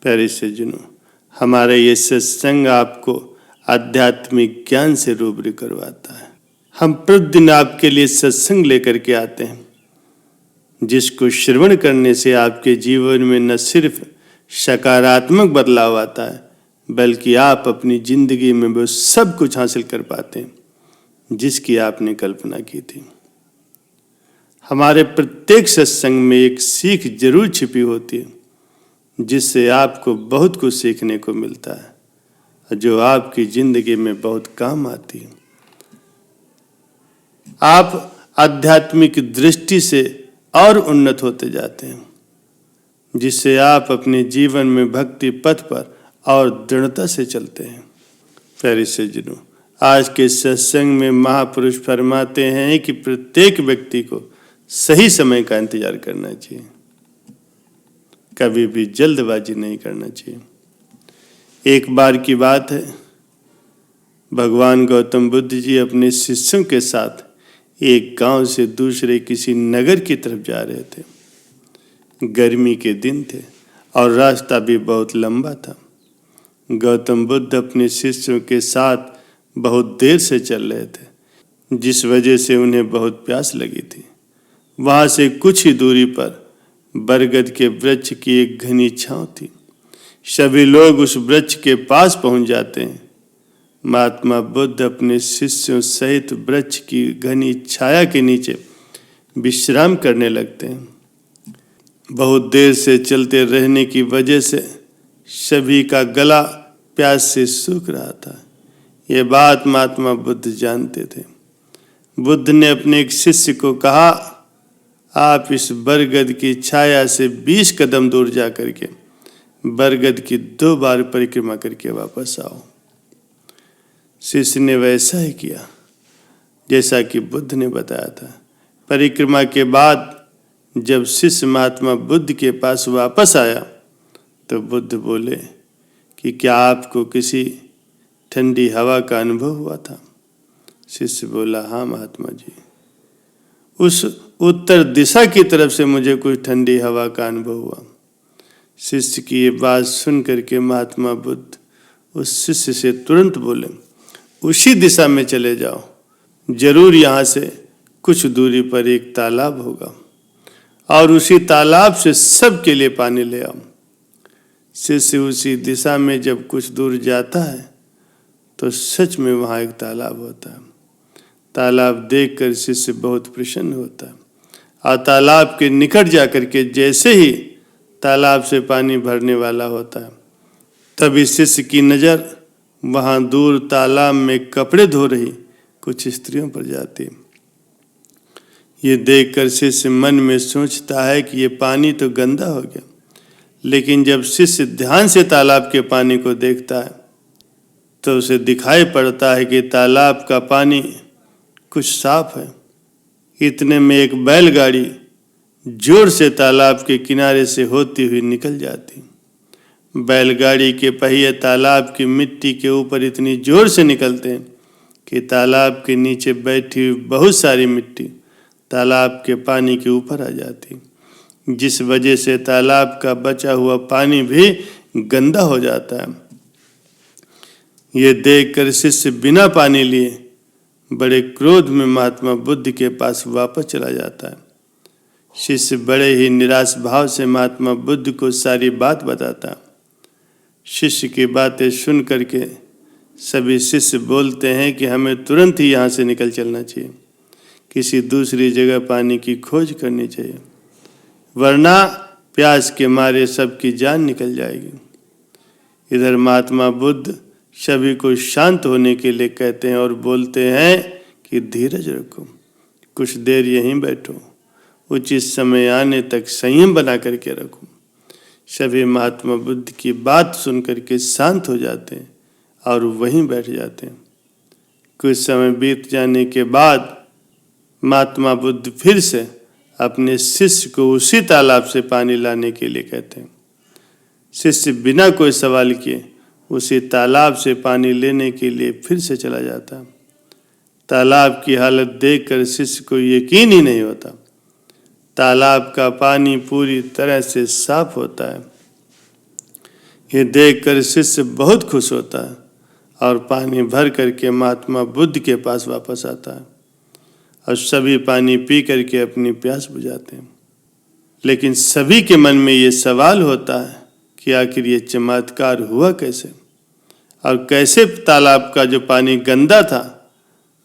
प्यारे सज्जनों, हमारा ये सत्संग आपको आध्यात्मिक ज्ञान से रूबरू करवाता है। हम प्रतिदिन आपके लिए सत्संग लेकर के आते हैं, जिसको श्रवण करने से आपके जीवन में न सिर्फ सकारात्मक बदलाव आता है, बल्कि आप अपनी जिंदगी में वो सब कुछ हासिल कर पाते हैं जिसकी आपने कल्पना की थी। हमारे प्रत्येक सत्संग में एक सीख जरूर छिपी होती है, जिससे आपको बहुत कुछ सीखने को मिलता है, जो आपकी जिंदगी में बहुत काम आती है। आप आध्यात्मिक दृष्टि से और उन्नत होते जाते हैं, जिससे आप अपने जीवन में भक्ति पथ पर और दृढ़ता से चलते हैं। प्यारे सज्जनों, आज के सत्संग में महापुरुष फरमाते हैं कि प्रत्येक व्यक्ति को सही समय का इंतजार करना चाहिए, कभी भी जल्दबाजी नहीं करना चाहिए। एक बार की बात है, भगवान गौतम बुद्ध जी अपने शिष्यों के साथ एक गांव से दूसरे किसी नगर की तरफ जा रहे थे। गर्मी के दिन थे और रास्ता भी बहुत लंबा था। गौतम बुद्ध अपने शिष्यों के साथ बहुत देर से चल रहे थे, जिस वजह से उन्हें बहुत प्यास लगी थी। वहां से कुछ ही दूरी पर बरगद के वृक्ष की एक घनी छांव थी। सभी लोग उस वृक्ष के पास पहुंच जाते हैं। महात्मा बुद्ध अपने शिष्यों सहित वृक्ष की घनी छाया के नीचे विश्राम करने लगते हैं। बहुत देर से चलते रहने की वजह से सभी का गला प्यास से सूख रहा था। यह बात महात्मा बुद्ध जानते थे। बुद्ध ने अपने एक शिष्य को कहा, आप इस बरगद की छाया से 20 कदम दूर जा करके बरगद की 2 बार परिक्रमा करके वापस आओ। शिष्य ने वैसा ही किया जैसा कि बुद्ध ने बताया था। परिक्रमा के बाद जब शिष्य महात्मा बुद्ध के पास वापस आया तो बुद्ध बोले कि क्या आपको किसी ठंडी हवा का अनुभव हुआ था? शिष्य बोला, हाँ महात्मा जी, उस उत्तर दिशा की तरफ से मुझे कुछ ठंडी हवा का अनुभव हुआ। शिष्य की ये बात सुन करके महात्मा बुद्ध उस शिष्य से तुरंत बोले, उसी दिशा में चले जाओ, जरूर यहाँ से कुछ दूरी पर एक तालाब होगा और उसी तालाब से सबके लिए पानी ले आओ। शिष्य उसी दिशा में जब कुछ दूर जाता है तो सच में वहाँ एक तालाब होता है। तालाब देखकर शिष्य बहुत प्रसन्न होता है और तालाब के निकट जाकर के जैसे ही तालाब से पानी भरने वाला होता है, तभी शिष्य की नज़र वहाँ दूर तालाब में कपड़े धो रही कुछ स्त्रियों पर जाती है। ये देखकर शिष्य मन में सोचता है कि ये पानी तो गंदा हो गया, लेकिन जब शिष्य ध्यान से तालाब के पानी को देखता है तो उसे दिखाई पड़ता है कि तालाब का पानी कुछ साफ है। इतने में एक बैलगाड़ी जोर से तालाब के किनारे से होती हुई निकल जाती। बैलगाड़ी के पहिए तालाब की मिट्टी के ऊपर इतनी जोर से निकलते हैं कि तालाब के नीचे बैठी हुई बहुत सारी मिट्टी तालाब के पानी के ऊपर आ जाती, जिस वजह से तालाब का बचा हुआ पानी भी गंदा हो जाता है। ये देखकर शिष्य बिना पानी लिए बड़े क्रोध में महात्मा बुद्ध के पास वापस चला जाता है। शिष्य बड़े ही निराश भाव से महात्मा बुद्ध को सारी बात बताता है। शिष्य की बातें सुन करके सभी शिष्य बोलते हैं कि हमें तुरंत ही यहाँ से निकल चलना चाहिए, किसी दूसरी जगह पानी की खोज करनी चाहिए, वरना प्यास के मारे सबकी जान निकल जाएगी। इधर महात्मा बुद्ध सभी को शांत होने के लिए कहते हैं और बोलते हैं कि धीरज रखो, कुछ देर यहीं बैठो, उचित समय आने तक संयम बना करके रखो। सभी महात्मा बुद्ध की बात सुन करके शांत हो जाते हैं और वहीं बैठ जाते हैं। कुछ समय बीत जाने के बाद महात्मा बुद्ध फिर से अपने शिष्य को उसी तालाब से पानी लाने के लिए कहते हैं। शिष्य बिना कोई सवाल किए उसी तालाब से पानी लेने के लिए फिर से चला जाता। तालाब की हालत देखकर शिष्य को यकीन ही नहीं होता। तालाब का पानी पूरी तरह से साफ होता है। ये देखकर शिष्य बहुत खुश होता है और पानी भर करके महात्मा बुद्ध के पास वापस आता है और सभी पानी पी करके अपनी प्यास बुझाते हैं। लेकिन सभी के मन में ये सवाल होता है कि आखिर ये चमत्कार हुआ कैसे, और कैसे तालाब का जो पानी गंदा था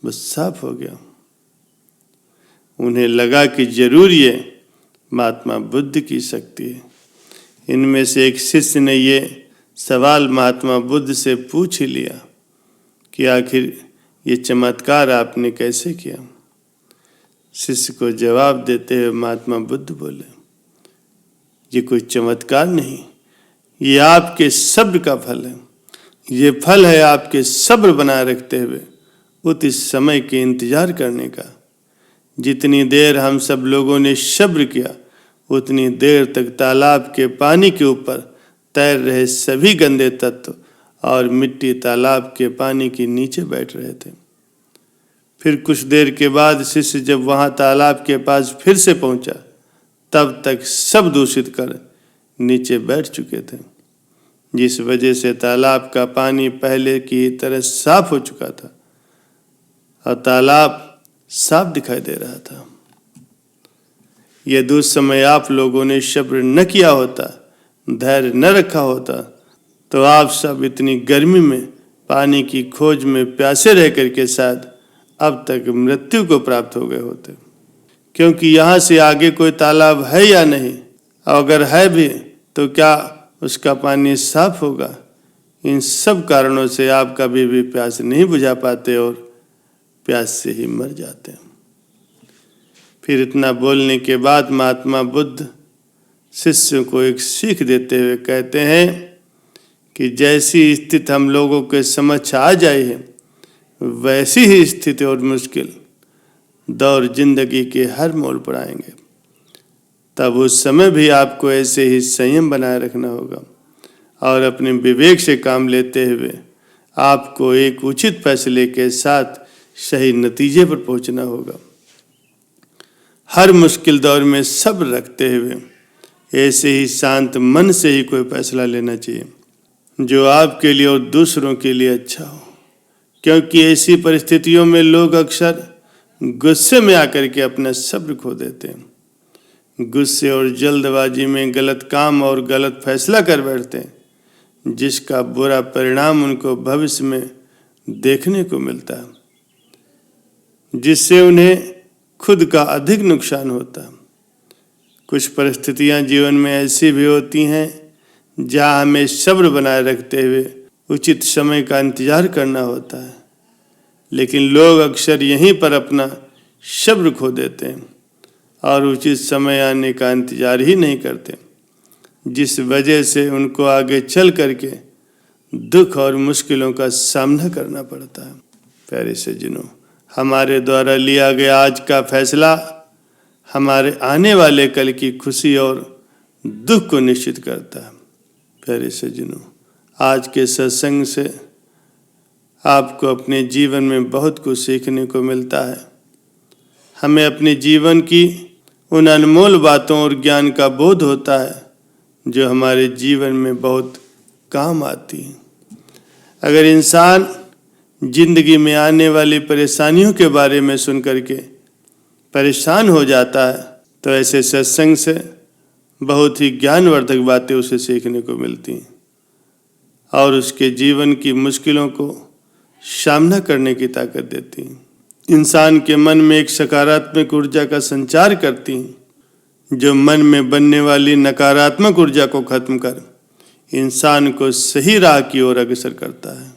वो साफ हो गया। उन्हें लगा कि जरूर ये महात्मा बुद्ध की शक्ति है। इनमें से एक शिष्य ने ये सवाल महात्मा बुद्ध से पूछ ही लिया कि आखिर ये चमत्कार आपने कैसे किया। शिष्य को जवाब देते हुए महात्मा बुद्ध बोले, ये कोई चमत्कार नहीं, ये आपके सब्र का फल है। ये फल है आपके सब्र बनाए रखते हुए उचित समय के इंतजार करने का। जितनी देर हम सब लोगों ने सब्र किया उतनी देर तक तालाब के पानी के ऊपर तैर रहे सभी गंदे तत्व और मिट्टी तालाब के पानी के नीचे बैठ रहे थे। फिर कुछ देर के बाद शिष्य जब वहां तालाब के पास फिर से पहुंचा तब तक सब दूषित कर नीचे बैठ चुके थे, जिस वजह से तालाब का पानी पहले की तरह साफ हो चुका था और तालाब साफ दिखाई दे रहा था। यदि उस समय आप लोगों ने सब्र न किया होता, धैर्य न रखा होता, तो आप सब इतनी गर्मी में पानी की खोज में प्यासे रह करके शायद अब तक मृत्यु को प्राप्त हो गए होते। क्योंकि यहाँ से आगे कोई तालाब है या नहीं, अगर है भी तो क्या उसका पानी साफ होगा। इन सब कारणों से आप कभी भी प्यास नहीं बुझा पाते और प्यास से ही मर जाते हैं। फिर इतना बोलने के बाद महात्मा बुद्ध शिष्यों को एक सीख देते हुए कहते हैं कि जैसी स्थिति हम लोगों के समक्ष आ जाए है वैसी ही स्थिति और मुश्किल दौर जिंदगी के हर मोड़ पर आएंगे। तब उस समय भी आपको ऐसे ही संयम बनाए रखना होगा और अपने विवेक से काम लेते हुए आपको एक उचित फैसले के साथ सही नतीजे पर पहुंचना होगा। हर मुश्किल दौर में सब्र रखते हुए ऐसे ही शांत मन से ही कोई फैसला लेना चाहिए जो आपके लिए और दूसरों के लिए अच्छा हो। क्योंकि ऐसी परिस्थितियों में लोग अक्सर गुस्से में आकर के अपना सब्र खो देते हैं। गुस्से और जल्दबाजी में गलत काम और गलत फैसला कर बैठते हैं, जिसका बुरा परिणाम उनको भविष्य में देखने को मिलता है, जिससे उन्हें खुद का अधिक नुकसान होता है। कुछ परिस्थितियां जीवन में ऐसी भी होती हैं जहां हमें सब्र बनाए रखते हुए उचित समय का इंतजार करना होता है, लेकिन लोग अक्सर यहीं पर अपना सब्र खो देते हैं और उचित समय आने का इंतजार ही नहीं करते, जिस वजह से उनको आगे चल करके दुख और मुश्किलों का सामना करना पड़ता है। प्यारे सज्जनों, हमारे द्वारा लिया गया आज का फैसला हमारे आने वाले कल की खुशी और दुख को निश्चित करता है। प्यारे सज्जनों, आज के सत्संग से आपको अपने जीवन में बहुत कुछ सीखने को मिलता है। हमें अपने जीवन की उन अनमोल बातों और ज्ञान का बोध होता है जो हमारे जीवन में बहुत काम आती हैं। अगर इंसान जिंदगी में आने वाली परेशानियों के बारे में सुन करके परेशान हो जाता है तो ऐसे सत्संग से बहुत ही ज्ञानवर्धक बातें उसे सीखने को मिलती हैं और उसके जीवन की मुश्किलों को सामना करने की ताकत देती हैं। इंसान के मन में एक सकारात्मक ऊर्जा का संचार करती हैं जो मन में बनने वाली नकारात्मक ऊर्जा को खत्म कर इंसान को सही राह की ओर अग्रसर करता है।